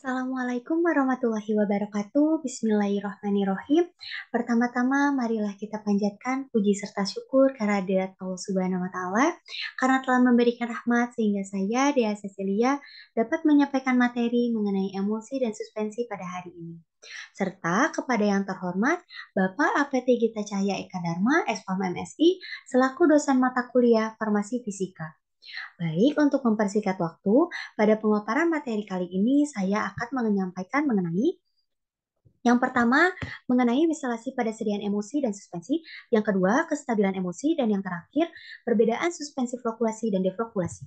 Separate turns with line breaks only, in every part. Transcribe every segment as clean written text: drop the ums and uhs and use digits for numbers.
Assalamualaikum warahmatullahi wabarakatuh. Bismillahirrahmanirrahim. Pertama-tama, marilah kita panjatkan puji serta syukur kehadirat Allah Subhanahu wa Ta'ala karena telah memberikan rahmat sehingga saya, Dea Cecilia, dapat menyampaikan materi mengenai emosi dan suspensi pada hari ini. Serta kepada yang terhormat Bapak APT Gita Cahya Eka Dharma, SPAM MSI, selaku dosen mata kuliah Farmasi Fisika. Baik, untuk mempersingkat waktu, pada pemaparan materi kali ini saya akan menyampaikan mengenai yang pertama, mengenai instalasi pada sediaan emosi dan suspensi. Yang kedua, kestabilan emosi. Dan yang terakhir, perbedaan suspensi flokulasi dan deflokulasi.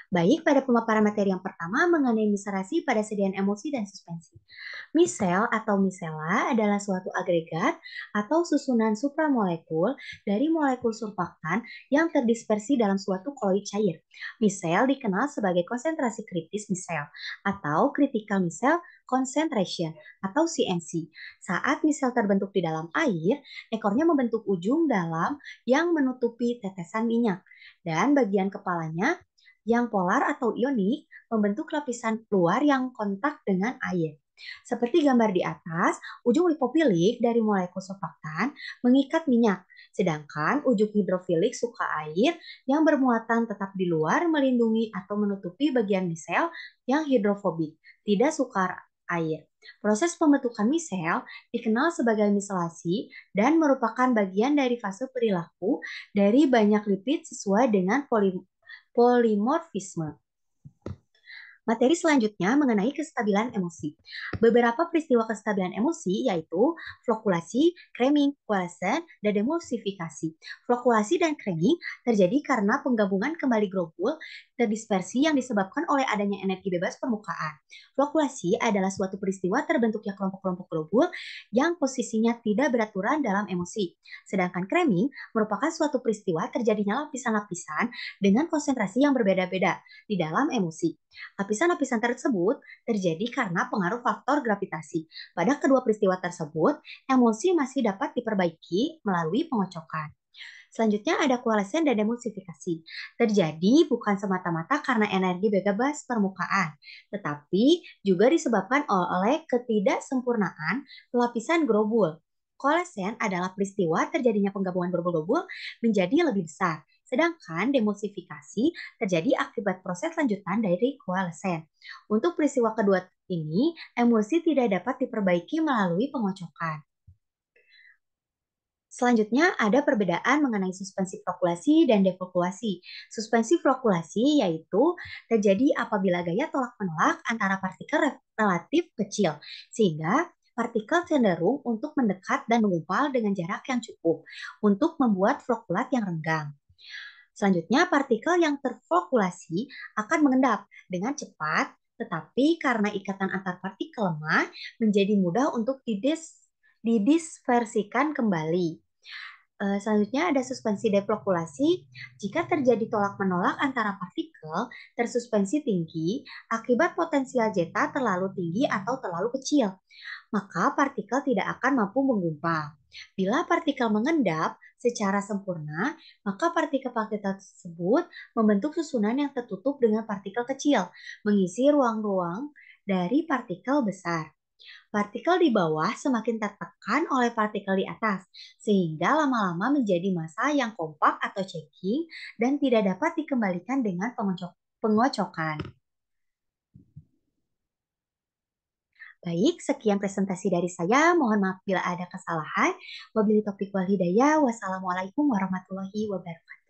Baik, pada pemaparan materi yang pertama mengenai miscelasi pada sediaan emosi dan suspensi. Misel atau misela adalah suatu agregat atau susunan supramolekul dari molekul surfaktan yang terdispersi dalam suatu koloid cair. Misel dikenal sebagai konsentrasi kritis misel atau critical misel concentration atau CMC. Saat misel terbentuk di dalam air, ekornya membentuk ujung dalam yang menutupi tetesan minyak dan bagian kepalanya yang polar atau ionik membentuk lapisan luar yang kontak dengan air. Seperti gambar di atas, ujung lipofilik dari molekul surfaktan mengikat minyak, sedangkan ujung hidrofilik suka air yang bermuatan tetap di luar melindungi atau menutupi bagian misel yang hidrofobik, tidak suka air. Proses pembentukan misel dikenal sebagai miselasi dan merupakan bagian dari fase perilaku dari banyak lipid sesuai dengan polimorfisme. Materi selanjutnya mengenai kestabilan emosi. Beberapa peristiwa kestabilan emosi yaitu flokulasi, cramming, coalescence, dan demulsifikasi. Flokulasi dan cramming terjadi karena penggabungan kembali globul terdispersi yang disebabkan oleh adanya energi bebas permukaan. Flokulasi adalah suatu peristiwa terbentuknya kelompok-kelompok globul yang posisinya tidak beraturan dalam emosi. Sedangkan cramming merupakan suatu peristiwa terjadinya lapisan-lapisan dengan konsentrasi yang berbeda-beda di dalam emosi. Lapisan-lapisan tersebut terjadi karena pengaruh faktor gravitasi. Pada kedua peristiwa tersebut, emosi masih dapat diperbaiki melalui pengocokan. Selanjutnya ada koalesen dan demulsifikasi. Terjadi bukan semata-mata karena energi bebas permukaan, tetapi juga disebabkan oleh ketidaksempurnaan lapisan globul. Koalesen adalah peristiwa terjadinya penggabungan globul-globul menjadi lebih besar. Sedangkan demulsifikasi terjadi akibat proses lanjutan dari koalesen. Untuk peristiwa kedua ini, emosi tidak dapat diperbaiki melalui pengocokan. Selanjutnya ada perbedaan mengenai suspensi flokulasi dan deflokulasi. Suspensi flokulasi yaitu terjadi apabila gaya tolak-menolak antara partikel relatif kecil, sehingga partikel cenderung untuk mendekat dan menggumpal dengan jarak yang cukup untuk membuat flokulat yang renggang. Selanjutnya, partikel yang terflokulasi akan mengendap dengan cepat, tetapi karena ikatan antar partikel lemah, menjadi mudah untuk didispersikan kembali. Selanjutnya ada suspensi deflokulasi. Jika terjadi tolak-menolak antara partikel tersuspensi tinggi akibat potensial zeta terlalu tinggi atau terlalu kecil, maka partikel tidak akan mampu menggumpal. Bila partikel mengendap secara sempurna, maka partikel-partikel tersebut membentuk susunan yang tertutup dengan partikel kecil, mengisi ruang-ruang dari partikel besar. Partikel di bawah semakin tertekan oleh partikel di atas, sehingga lama-lama menjadi massa yang kompak atau checking dan tidak dapat dikembalikan dengan pengocokan. Baik, sekian presentasi dari saya. Mohon maaf bila ada kesalahan. Wabillahi taufiq wal hidayah. Wassalamualaikum warahmatullahi wabarakatuh.